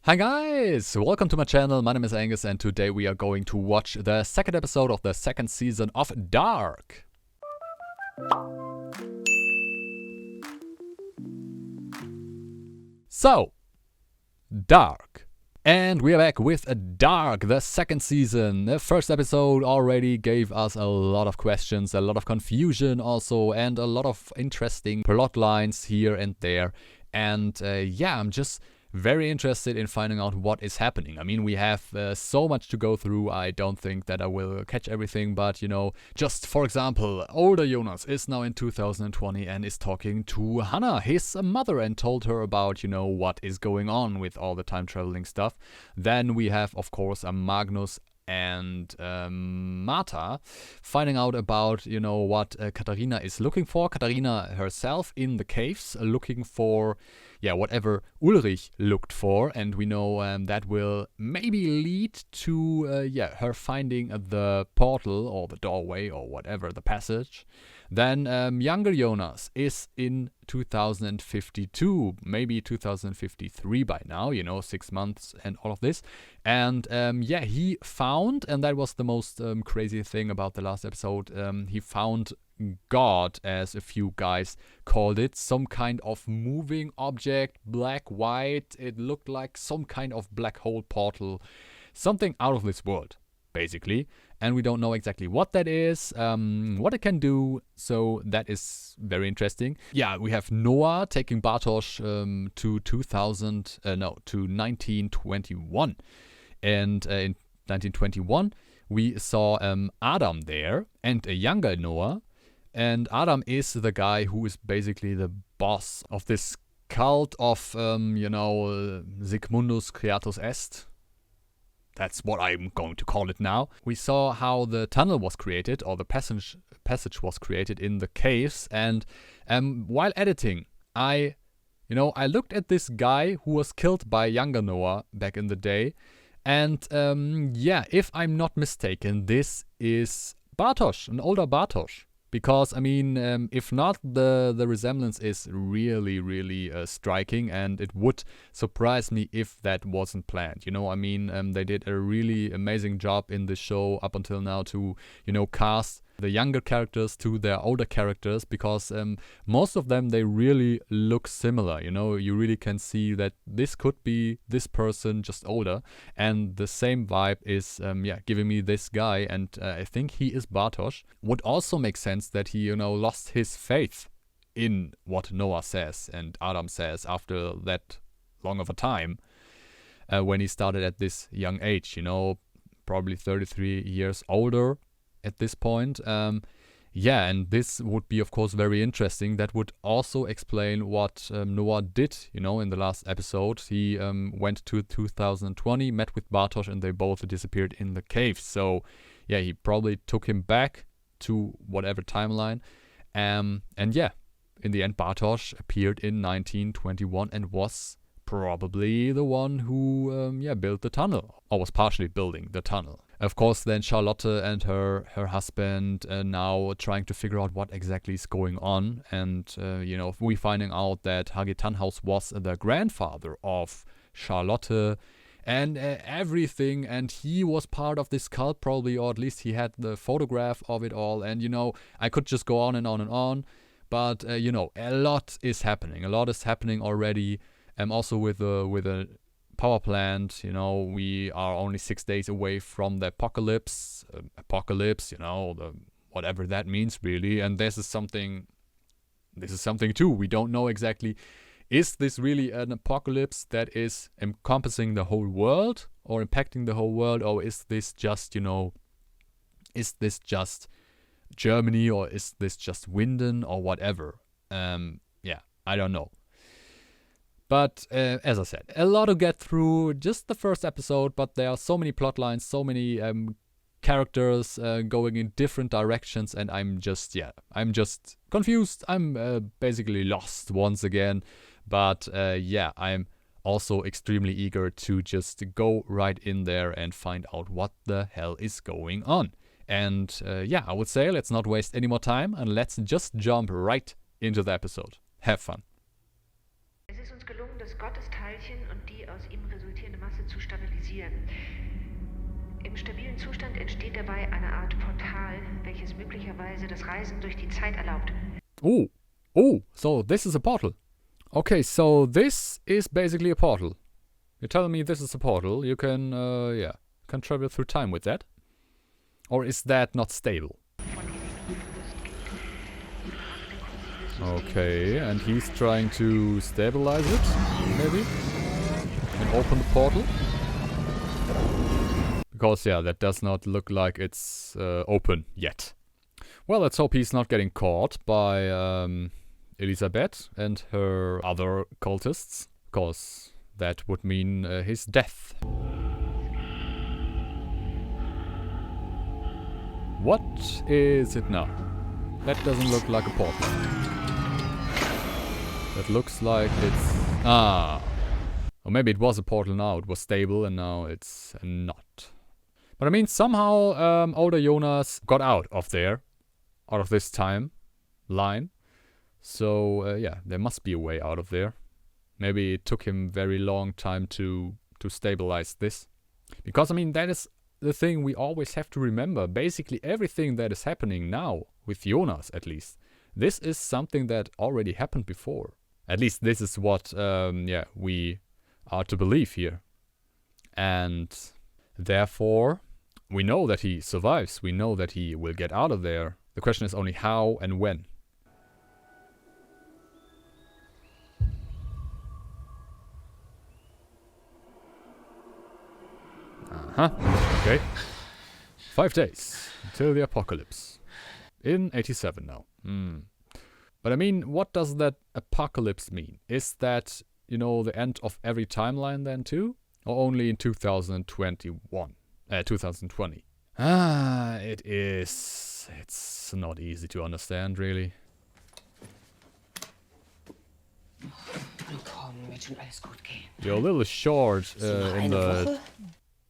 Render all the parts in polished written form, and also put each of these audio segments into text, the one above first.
Hi guys, welcome to my channel. My name is Angus and today we are going to watch the second episode of the second season of Dark. So, Dark. And we are back with Dark, the second season. The first episode already gave us a lot of questions, a lot of confusion also, and a lot of interesting plot lines here and there. And I'm just very interested in finding out what is happening. I mean, we have so much to go through. I don't think that I will catch everything, but just for example, older Jonas is now in 2020 and is talking to Hannah, his mother, and told her about, what is going on with all the time traveling stuff. Then we have, of course, Magnus and Marta finding out about, what Katharina is looking for. Katharina herself in the caves looking for, whatever Ulrich looked for. And we know that will maybe lead to, her finding the portal or the doorway or whatever, the passage. Then younger Jonas is in 2052, maybe 2053 by now, 6 months and all of this. And he found, and that was the most crazy thing about the last episode, he found God, as a few guys called it, some kind of moving object, black, white. It looked like some kind of black hole portal, something out of this world, basically. And we don't know exactly what that is, what it can do, so that is very interesting. Yeah, we have Noah taking Bartosz to 1921. And in 1921, we saw Adam there, and a younger Noah. And Adam is the guy who is basically the boss of this cult of, Sigmundus Creatus Est. That's what I'm going to call it now. We saw how the tunnel was created, or the passage was created in the caves. And while editing, I looked at this guy who was killed by younger Noah back in the day. And if I'm not mistaken, this is Bartosz, an older Bartosz. Because, if not, the resemblance is really, really striking, and it would surprise me if that wasn't planned. They did a really amazing job in the show up until now to, cast the younger characters to their older characters, because most of them, they really look similar. You really can see that this could be this person, just older, and the same vibe is giving me this guy, and I think he is Bartosz. Would also make sense that he lost his faith in what Noah says and Adam says after that long of a time, when he started at this young age, probably 33 years older at this point. And this would be, of course, very interesting. That would also explain what Noah did, in the last episode. He went to 2020, met with Bartosz, and they both disappeared in the cave. So, he probably took him back to whatever timeline. In the end, Bartosz appeared in 1921 and was probably the one who built the tunnel, or was partially building the tunnel. Of course, then Charlotte and her husband now trying to figure out what exactly is going on. And, we finding out that Hage Tannhaus was the grandfather of Charlotte and everything. And he was part of this cult probably, or at least he had the photograph of it all. And, I could just go on and on and on. But, a lot is happening. A lot is happening already. Also with a power plant, we are only 6 days away from the apocalypse, the whatever that means really. And this is something too. We don't know exactly, is this really an apocalypse that is encompassing the whole world or impacting the whole world, or is this just, Germany, or is this just Winden or whatever? I don't know. But as I said, a lot to get through, just the first episode, but there are so many plot lines, so many characters going in different directions, and I'm just confused. I'm basically lost once again. But I'm also extremely eager to just go right in there and find out what the hell is going on. And I would say let's not waste any more time and let's just jump right into the episode. Have fun. Es ist uns gelungen, das Gottesteilchen und die aus ihm resultierende Siehe. Im stabilen Zustand entsteht dabei eine Art Portal, welches möglicherweise das Reisen durch die Zeit erlaubt. Oh, oh, so this is a portal. Okay, so this is basically a portal. You're telling me this is a portal. You can, can travel through time with that? Or is that not stable? Okay, and he's trying to stabilize it, maybe? And open the portal? Because, yeah, that does not look like it's open yet. Well, let's hope he's not getting caught by Elisabeth and her other cultists. Because that would mean his death. What is it now? That doesn't look like a portal. That looks like it's... Ah! Or maybe it was a portal now, it was stable and now it's not. But I mean, somehow older Jonas got out of there. Out of this time line. So, yeah, there must be a way out of there. Maybe it took him very long time to stabilize this. Because, I mean, that is the thing we always have to remember. Basically, everything that is happening now, with Jonas at least, this is something that already happened before. At least this is what, we are to believe here. And therefore, we know that he survives. We know that he will get out of there. The question is only how and when. Okay. 5 days until the apocalypse. In 87 now. But I mean, what does that apocalypse mean? Is that, you know, the end of every timeline then too? Or only in 2021? 2020? It is. It's not easy to understand, really. You're a little short in the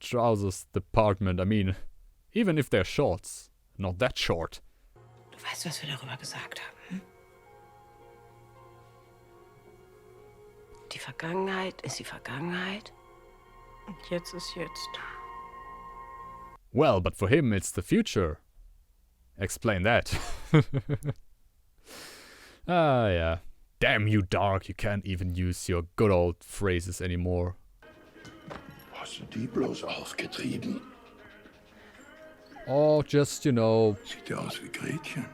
trousers department. I mean, even if they're shorts, not that short. Du weißt, was wir darüber gesagt haben. Hm? Die Vergangenheit ist die Vergangenheit. Und jetzt ist jetzt. Well, but for him it's the future. Explain that. Yeah. Damn you, Dark, you can't even use your good old phrases anymore. Hast du die bloß aufgetrieben? Or just, you know... Sieht ja aus wie Gretchen.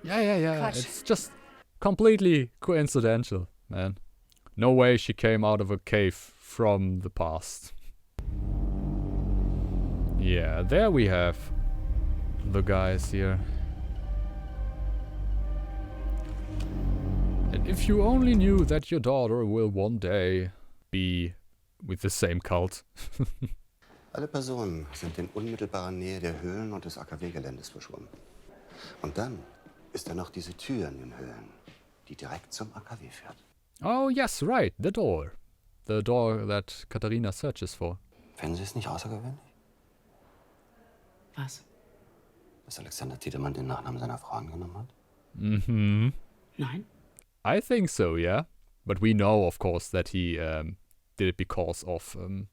Yeah. Quatsch. It's just completely coincidental, man. No way she came out of a cave from the past. Yeah, there we have the guys here. And if you only knew that your daughter will one day be with the same cult. Alle Personen sind in unmittelbarer Nähe der Höhlen und des AKW-Geländes verschwunden. Und dann ist da noch diese Tür in den Höhlen, die direkt zum AKW führt. Oh yes, right, the door. The door that Katharina searches for. Finden Sie es nicht außergewöhnlich? Was? Dass Alexander Tiedemann den Nachnamen seiner Frau angenommen hat? Mhm. Nein? I think so, yeah. But we know, of course, that he did it because of a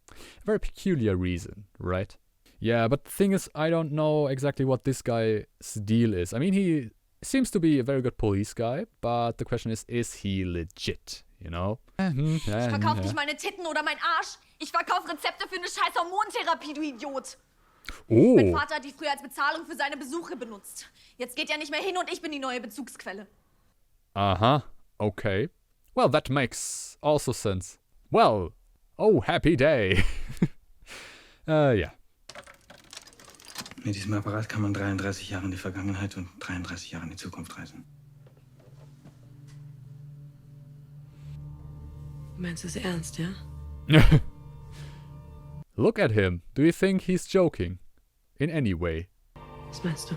very peculiar reason, right? Yeah, but the thing is, I don't know exactly what this guy's deal is. I mean, he seems to be a very good police guy, but the question is he legit, you know? Ich verkauf nicht meine Titten oder mein Arsch. Ich verkauf Rezepte für eine scheiß Hormontherapie, du Idiot. Oh. Mein Vater hat die früher als Bezahlung für seine Besuche benutzt. Jetzt geht er nicht mehr hin und ich bin die neue Bezugsquelle. Uh-huh. Okay. Well, that makes also sense. Well, oh, happy day. Yeah. Mit diesem Apparat kann man 33 Jahre in die Vergangenheit und 33 Jahre in die Zukunft reisen. Meinst du es ernst, ja? Look at him. Do you think he's joking? In any way? Was meinst du?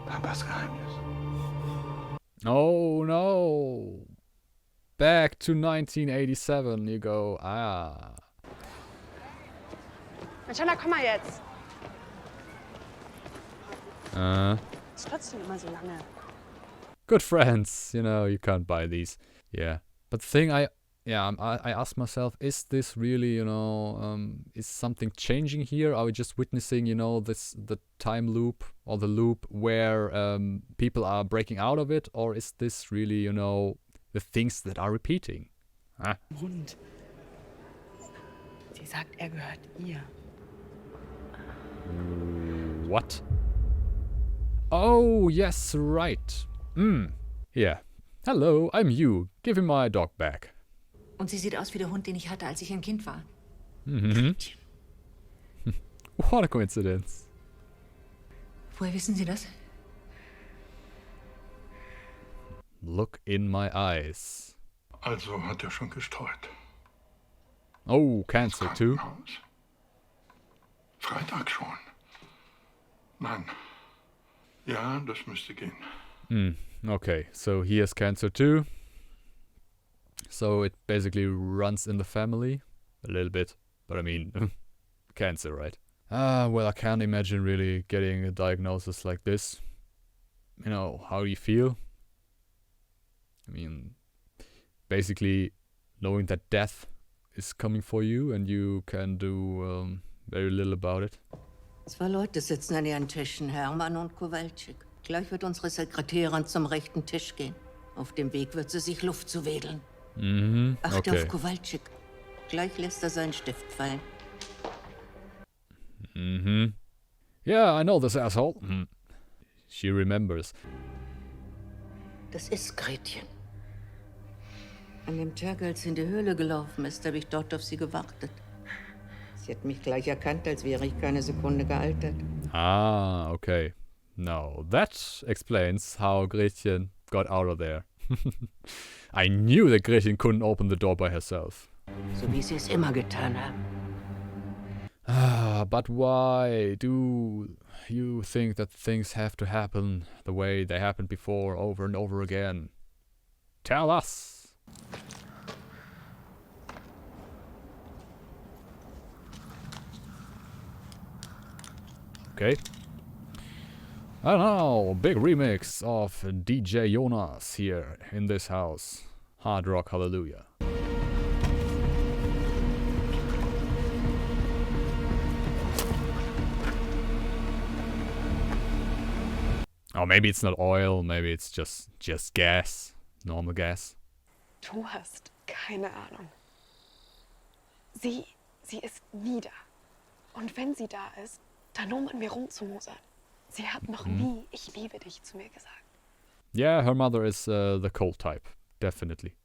Papas Geheimnis. Oh no. Back to 1987 you go. Ah. Angela, komm mal jetzt. Ist trotzdem immer so lange. Good friends, you know, you can't buy these. Yeah. But the thing I I asked myself, is this really, is something changing here? Are we just witnessing, the time loop or the loop where people are breaking out of it? Or is this really, the things that are repeating? Hund. Sie sagt, gehört ihr. What? Oh, yes, right. Yeah. Hello, I'm you. Give him my dog back. Und sie sieht aus wie der Hund, den ich hatte, als ich ein Kind war. What a coincidence. Woher wissen Sie das? Look in my eyes. Also hat er schon gestreut. Oh, cancer too? Krankenhaus. Freitag schon. Nein. Ja, das müsste gehen. Okay, so he has cancer too. So it basically runs in the family. A little bit. But I mean, cancer, right? Well, I can't imagine really getting a diagnosis like this. How do you feel? I mean, basically knowing that death is coming for you and you can do very little about it. 2 Leute sitzen an ihren Tischen, Hermann und Kowalczyk. Gleich wird unsere Sekretärin zum rechten Tisch gehen. Auf dem Weg wird sie sich Luft zuwedeln. Achte auf Kowalczyk. Gleich lässt er seinen Stift fallen. Yeah, I know this asshole. She remembers. Das ist Gretchen. An dem Tag, als sie in die Höhle gelaufen ist, habe ich dort auf sie gewartet. Sie hat mich gleich erkannt, als wäre ich keine Sekunde gealtert. Okay. Now, that explains how Gretchen got out of there. I knew that Gretchen couldn't open the door by herself. So wie sie es immer getan haben. But why do you think that things have to happen the way they happened before, over and over again? Tell us! Okay. I don't know, big remix of DJ Jonas here in this house. Hard rock hallelujah. Oh, maybe it's not oil, maybe it's just gas. Normal gas. Du hast keine Ahnung. Sie ist nie da. Und wenn sie da ist, dann nur mit mir rumzumosern. Sie hat noch nie "Ich liebe dich" zu mir gesagt. Yeah, her mother is the cold type. Definitely.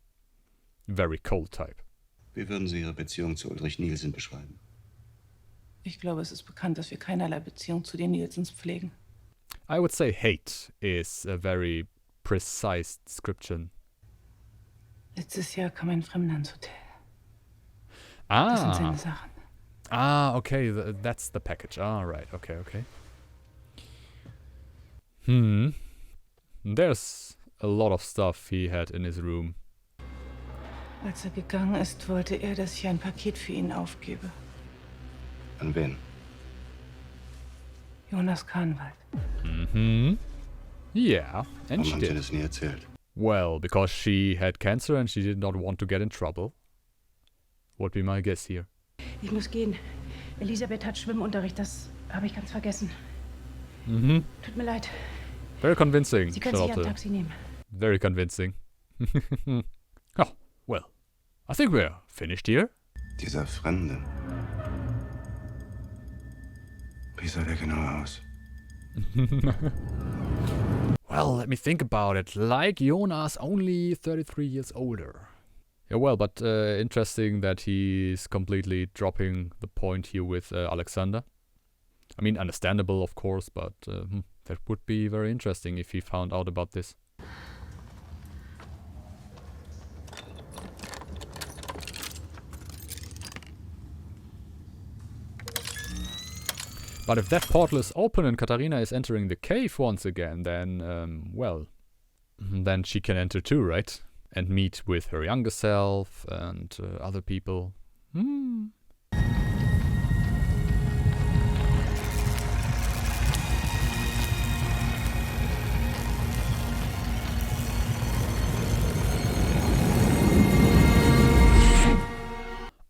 Very cold type. Wie würden Sie Ihre Beziehung zu Ulrich Nielsen beschreiben? Ich glaube, es ist bekannt, dass wir keinerlei Beziehung zu den Nielsens pflegen. I would say hate is a very precise description. Letztes Jahr kam ein Fremder ins Hotel. Das sind seine Sachen. Okay, that's the package. Right, okay. There's a lot of stuff he had in his room. Als er gegangen ist, wollte er, dass ich ein Paket für ihn aufgebe. An wen? Jonas Kahnwald. Yeah, and Warum she haben Sie did. das nie erzählt? Well, because she had cancer and she did not want to get in trouble. Would be my guess here. Ich muss gehen. Elisabeth hat Schwimmunterricht, das habe ich ganz vergessen. Tut mir leid. Very convincing, Sie können sich ein Charlotte. Taxi nehmen. Very convincing. Oh, well, I think we're finished here. Dieser Fremde. Wie sah der genau aus? Well, let me think about it. Like Jonas, only 33 years older. Yeah, well, but interesting that he's completely dropping the point here with Alexander. I mean, understandable, of course, but that would be very interesting if he found out about this. But if that portal is open and Katharina is entering the cave once again, then, well, then she can enter too, right? And meet with her younger self and other people.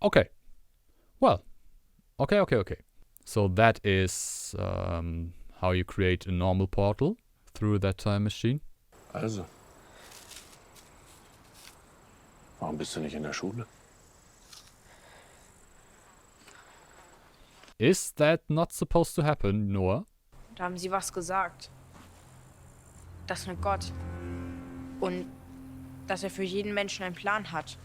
Okay. Well. Okay. So that is how you create a normal portal through that time machine. Also. Warum bist du nicht in der Schule? Is that not supposed to happen, Noah? Da haben sie was gesagt. Das mit Gott. Und dass er für jeden Menschen einen Plan hat.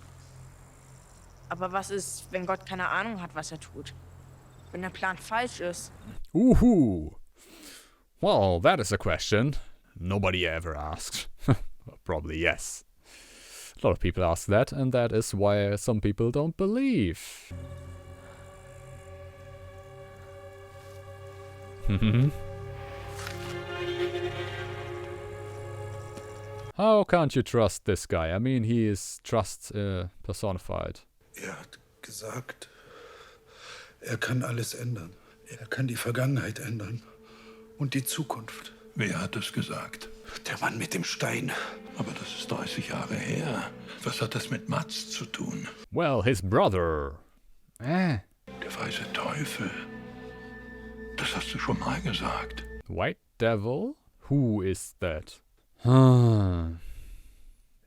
Aber was ist, wenn Gott keine Ahnung hat, was er tut? Wenn der Plan falsch ist? Well, that is a question nobody ever asked. Probably yes. A lot of people ask that, and that is why some people don't believe. How can't you trust this guy? I mean, he is trust personified. Er hat gesagt, er kann alles ändern. Er kann die Vergangenheit ändern und die Zukunft. Wer hat das gesagt? Der Mann mit dem Stein. Aber das ist 30 Jahre her. Was hat das mit Mats zu tun? Well, his brother. Der weiße Teufel. Das hast du schon mal gesagt. White Devil? Who is that?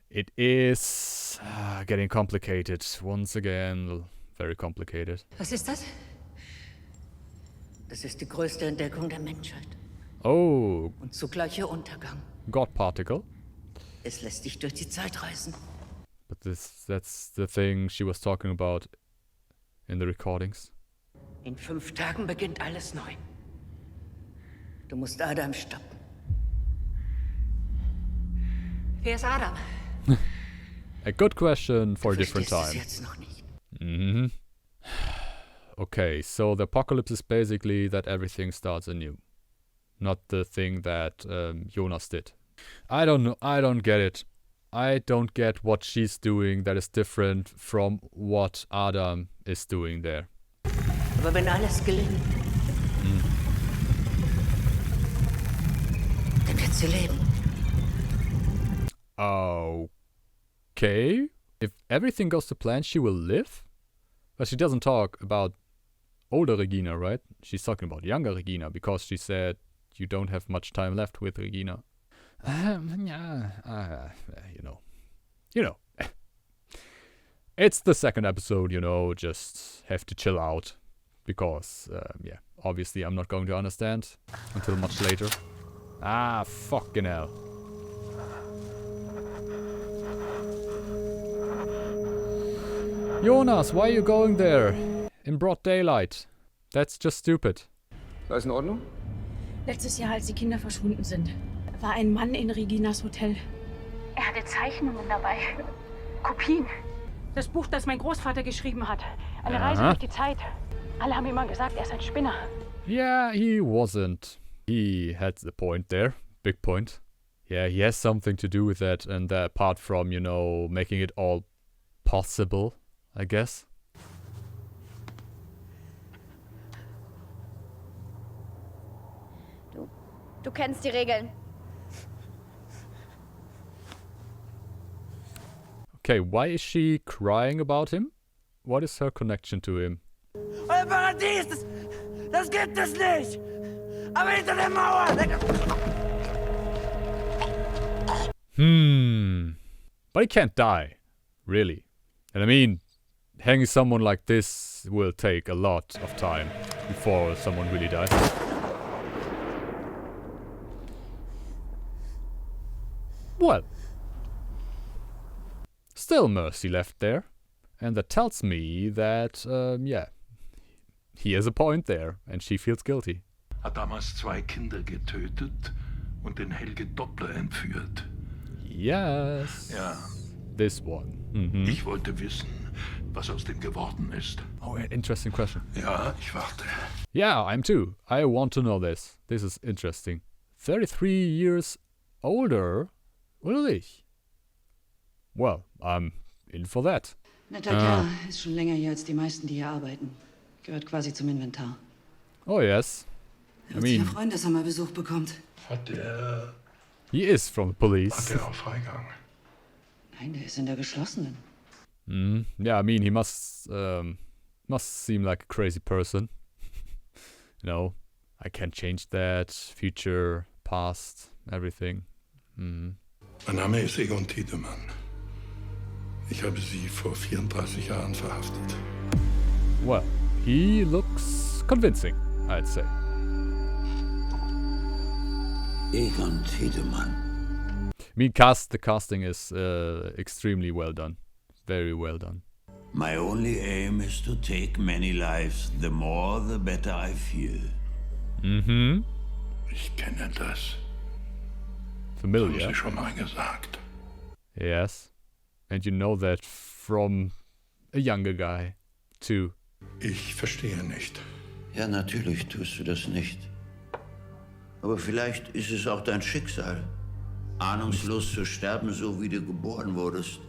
It is getting complicated. Once again, very complicated. Was ist das? Das ist die größte Entdeckung der Menschheit. Oh. Und zugleich ihr Untergang. God particle. Es lässt sich durch die Zeit reisen. But that's the thing she was talking about in the recordings. In 5 Tagen beginnt alles neu. Du musst Adam stoppen. Wer ist Adam? A good question for a different time. Jetzt noch nicht. Okay, so the apocalypse is basically that everything starts anew. Not the thing that Jonas did. I don't know. I don't get it. I don't get what she's doing that is different from what Adam is doing there. Aber wenn alles gelingt, dann wird sie leben. Okay. If everything goes to plan, she will live? But she doesn't talk about older Regina, right? She's talking about younger Regina because she said you don't have much time left with Regina. You know. It's the second episode, just have to chill out. Because, obviously I'm not going to understand until much later. Fucking hell. Jonas, why are you going there? In broad daylight. That's just stupid. Alles in Ordnung? Letztes Jahr, als die Kinder verschwunden sind, war ein Mann in Reginas Hotel. Er hatte Zeichnungen dabei. Kopien. Das Buch, das mein Großvater geschrieben hat. Eine Reise durch die Zeit. Alle haben immer gesagt, er ist ein Spinner. Yeah, he wasn't. He had the point there. Big point. Yeah, he has something to do with that. And apart from, making it all possible, I guess. Du kennst die Regeln. Okay, why is she crying about him? What is her connection to him? Euer Paradies, das gibt es nicht. Aber hinter der Mauer. But he can't die, really. And I mean, hanging someone like this will take a lot of time before someone really dies. Well, still mercy left there. And that tells me that, he has a point there and she feels guilty. Hat damals 2 Kinder getötet und den Helge Doppler entführt. Yes. Ja. This one. Ich wollte wissen, was aus dem geworden ist. Oh, an interesting question. Ja, ich warte. Yeah, I'm too. I want to know this. This is interesting. 33 years older? Really? Well, I'm in for that. Netter Kerl, ist schon länger hier als die meisten, die hier arbeiten. Gehört quasi zum Inventar. Oh yes. I mean, Freundeshammer Besuch bekommt. Hat er... He is from the police. Hat er auch Freigang? Nein, der ist in der geschlossenen. Yeah, I mean, he must seem like a crazy person. You know, I can't change that. Future, past, everything. Mein Name ist Egon Tiedemann. Ich habe Sie vor 34 Jahren verhaftet. Well, he looks convincing, I'd say. Egon Tiedemann. I mean, the casting is extremely well done. Very well done. My only aim is to take many lives. The more, the better I feel. Ich kenne das. Familiar. Haben Sie schon mal gesagt. Yes. And you know that from a younger guy, too. Ich verstehe nicht. Ja, natürlich tust du das nicht. Aber vielleicht ist es auch dein Schicksal, ahnungslos zu sterben, so wie du geboren wurdest.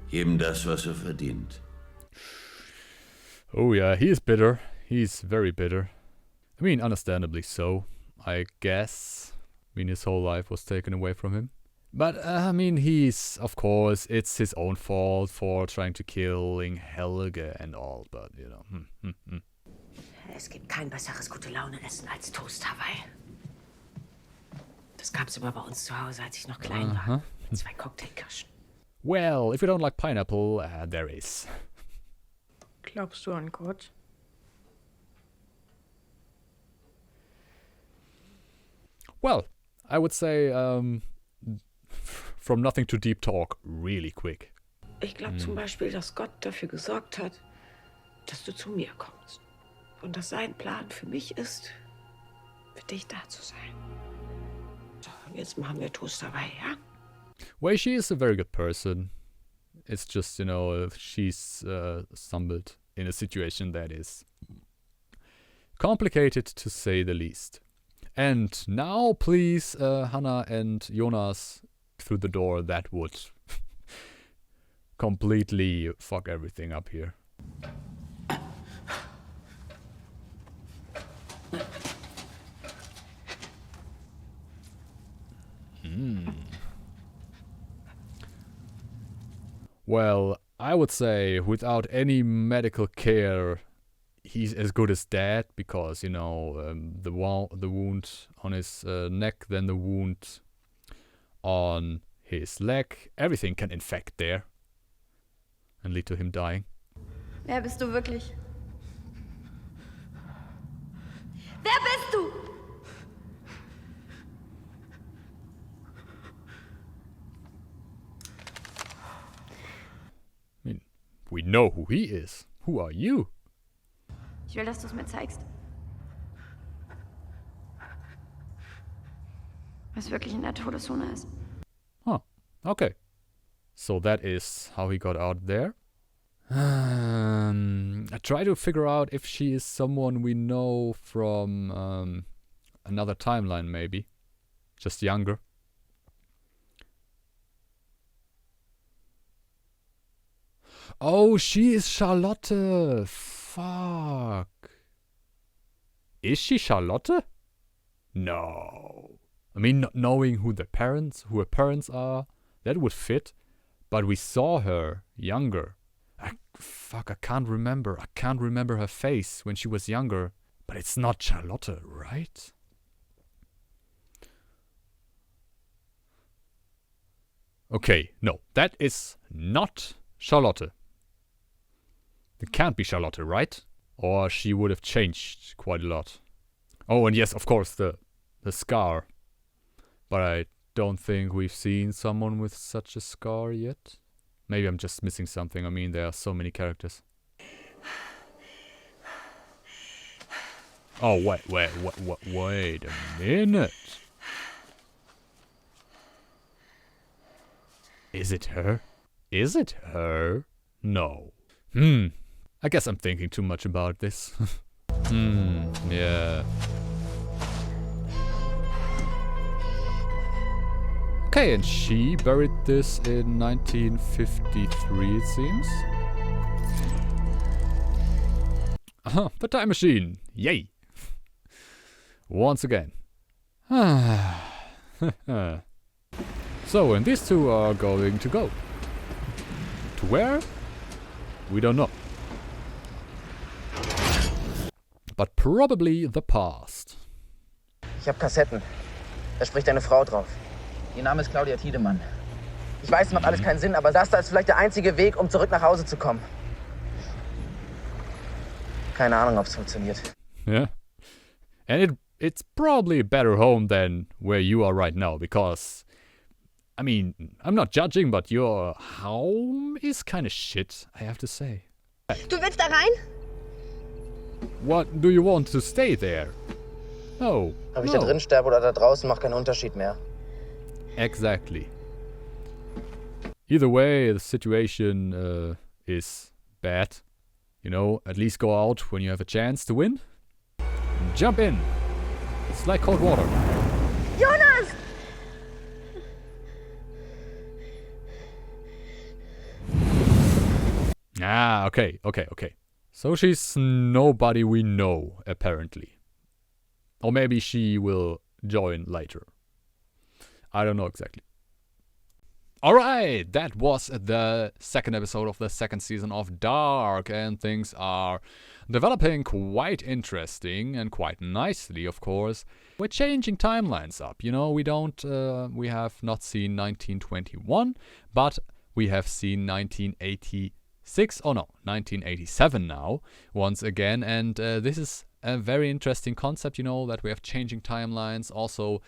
Jedem das, was er verdient. Oh yeah, he is bitter. He's very bitter. I mean, understandably so, I guess. I mean, his whole life was taken away from him. But, I mean, of course, it's his own fault for trying to killing Helge and all, but, you know. Es gibt kein besseres Gute-Laune-Essen als Toast Hawaii. Das gab's immer bei uns zu Hause, als ich noch klein war. Mit 2 Cocktailkirschen. Well, if you don't like pineapple, there is. Glaubst du an Gott? Well, I would say, from nothing to deep talk, really quick. Ich glaube zum Beispiel, dass Gott dafür gesorgt hat, dass du zu mir kommst. Und dass sein Plan für mich ist, für dich da zu sein. So, und jetzt machen wir Toast dabei, ja? Well, she is a very good person. It's just, you know, she's stumbled in a situation that is complicated, to say the least. And now, please, Hannah and Jonas through the door. That would completely fuck everything up here. Well, I would say without any medical care, he's as good as dead because, you know, the wound on his neck, then the wound on his leg, everything can infect there and lead to him dying. Wer bist du wirklich? Wer bist du? I mean, we know who he is. Who are you? Ich will, dass du es mir zeigst. Was wirklich in der Todeszone ist. Huh. Okay. So that is how he got out there. I try to figure out if she is someone we know from another timeline, maybe. Just younger. Oh, she is Charlotte. Fuck. Is she Charlotte? No. I mean, not knowing who her parents are, that would fit. But we saw her younger. Fuck, I can't remember. I can't remember her face when she was younger. But it's not Charlotte, right? Okay, no, that is not Charlotte. It can't be Charlotte, right? Or she would have changed quite a lot. Oh, and yes, of course, the scar. But I don't think we've seen someone with such a scar yet. Maybe I'm just missing something. I mean, there are so many characters. Oh, wait a minute. Is it her? Is it her? No. I guess I'm thinking too much about this. Yeah. Okay, and she buried this in 1953, it seems. The time machine! Yay! Once again. So, and these two are going to go. To where? We don't know. But probably the past. Ich habe Kassetten. Da spricht eine Frau drauf. Ihr Name ist Claudia Tiedemann. Ich weiß, es macht alles keinen Sinn, aber das da ist vielleicht der einzige Weg, um zurück nach Hause zu kommen. Keine Ahnung, ob es funktioniert. Yeah. And it's probably a better home than where you are right now, because, I mean, I'm not judging, but your home is kind of shit, I have to say. Du willst da rein? What, do you want to stay there? No. Ob ich da drin sterbe oder da draußen, macht keinen Unterschied mehr. Exactly. Either way, the situation is bad. You know, at least go out when you have a chance to win. Jump in. It's like cold water. Jonas! Ah, okay. So she's nobody we know, apparently. Or maybe she will join later. I don't know exactly. Alright, that was the second episode of the second season of Dark, and things are developing quite interesting and quite nicely, of course. We're changing timelines up, you know, we have not seen 1921, but we have seen 1987 now, once again, and this is a very interesting concept, you know, that we have changing timelines. Also,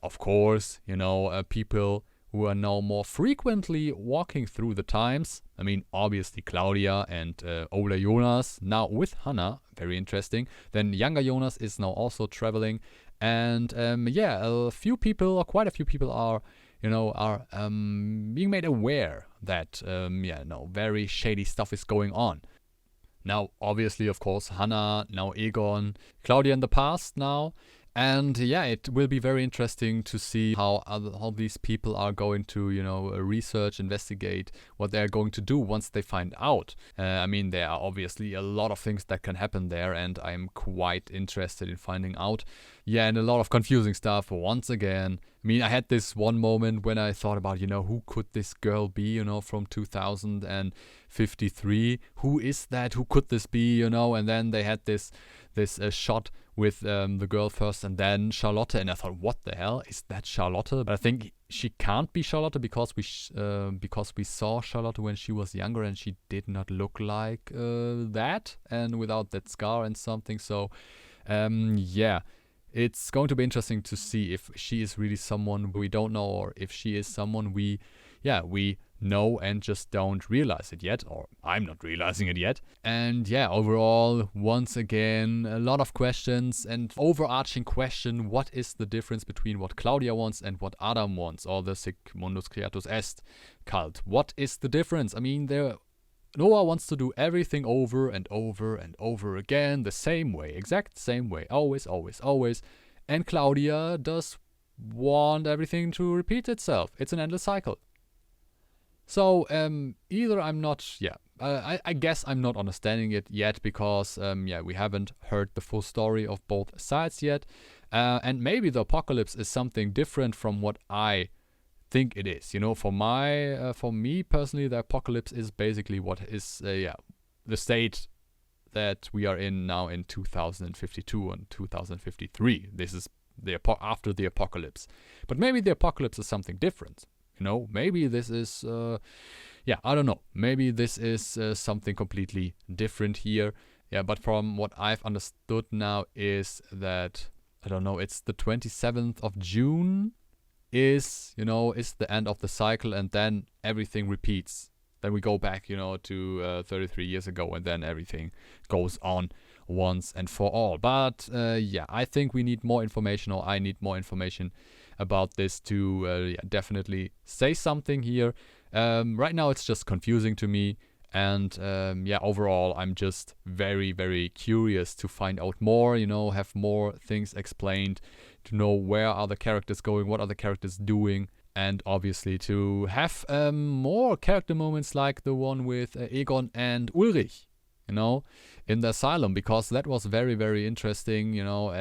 of course, you know, people who are now more frequently walking through the times. I mean, obviously Claudia and older Jonas, now with Hannah, very interesting. Then younger Jonas is now also traveling. And yeah, quite a few people are, you know, being made aware that, very shady stuff is going on. Now, obviously, of course, Hannah, now Egon, Claudia in the past now. And yeah, it will be very interesting to see how these people are going to, you know, research, investigate what they're going to do once they find out. I mean, there are obviously a lot of things that can happen there, and I'm quite interested in finding out. Yeah, and a lot of confusing stuff once again. I mean, I had this one moment when I thought about, you know, who could this girl be, you know, from 2053? Who is that? Who could this be, you know? And then they had this shot with the girl first and then Charlotte, and I thought, what the hell, is that Charlotte? But I think she can't be Charlotte because we saw Charlotte when she was younger and she did not look like that, and without that scar and something. So yeah, it's going to be interesting to see if she is really someone we don't know, or if she is someone we know and just don't realize it yet, or I'm not realizing it yet. And yeah, overall, once again, a lot of questions, and overarching question: what is the difference between what Claudia wants and what Adam wants, or the Sic Mundus Creatus Est cult? What is the difference? I mean, Noah wants to do everything over and over and over again, the same way, exact same way, always, and Claudia does want everything to repeat itself. It's an endless cycle. So, either I'm not, I guess I'm not understanding it yet, because, we haven't heard the full story of both sides yet, and maybe the apocalypse is something different from what I think it is. You know, for me personally, the apocalypse is basically what is, the state that we are in now in 2052 and 2053. This is after the apocalypse. But maybe the apocalypse is something different. You know, maybe this is, I don't know. Maybe this is something completely different here. Yeah, but from what I've understood now is that, I don't know, it's the 27th of June is the end of the cycle, and then everything repeats. Then we go back, you know, to 33 years ago, and then everything goes on once and for all. But I think we need more information, or I need more information about this to definitely say something here. Right now it's just confusing to me, and overall I'm just very, very curious to find out more, you know, have more things explained, to know where are the characters going, what are the characters doing, and obviously to have more character moments like the one with Egon and Ulrich, you know, in the asylum, because that was very, very interesting, you know.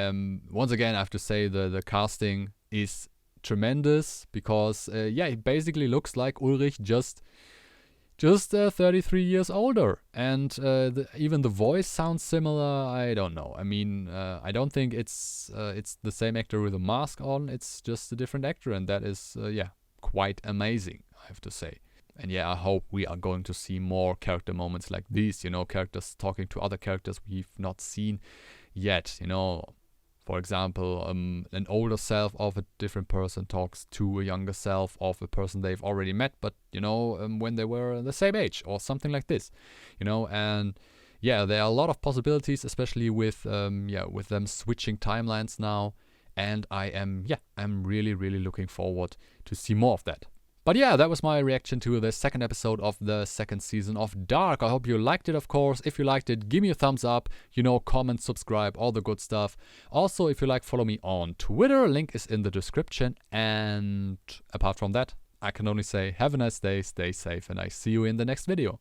Once again, I have to say the casting is tremendous, because it basically looks like Ulrich just just 33 years older. And even the voice sounds similar. I don't know. I mean, I don't think it's the same actor with a mask on. It's just a different actor, and that is, quite amazing, I have to say. And yeah, I hope we are going to see more character moments like these, characters talking to other characters we've not seen yet, For example, an older self of a different person talks to a younger self of a person they've already met, but, when they were the same age or something like this, and yeah, there are a lot of possibilities, especially with them switching timelines now. And I'm really, really looking forward to see more of that. But yeah, that was my reaction to the second episode of the second season of Dark. I hope you liked it, of course. If you liked it, give me a thumbs up, comment, subscribe, all the good stuff. Also, if you like, follow me on Twitter. Link is in the description. And apart from that, I can only say have a nice day, stay safe, and I see you in the next video.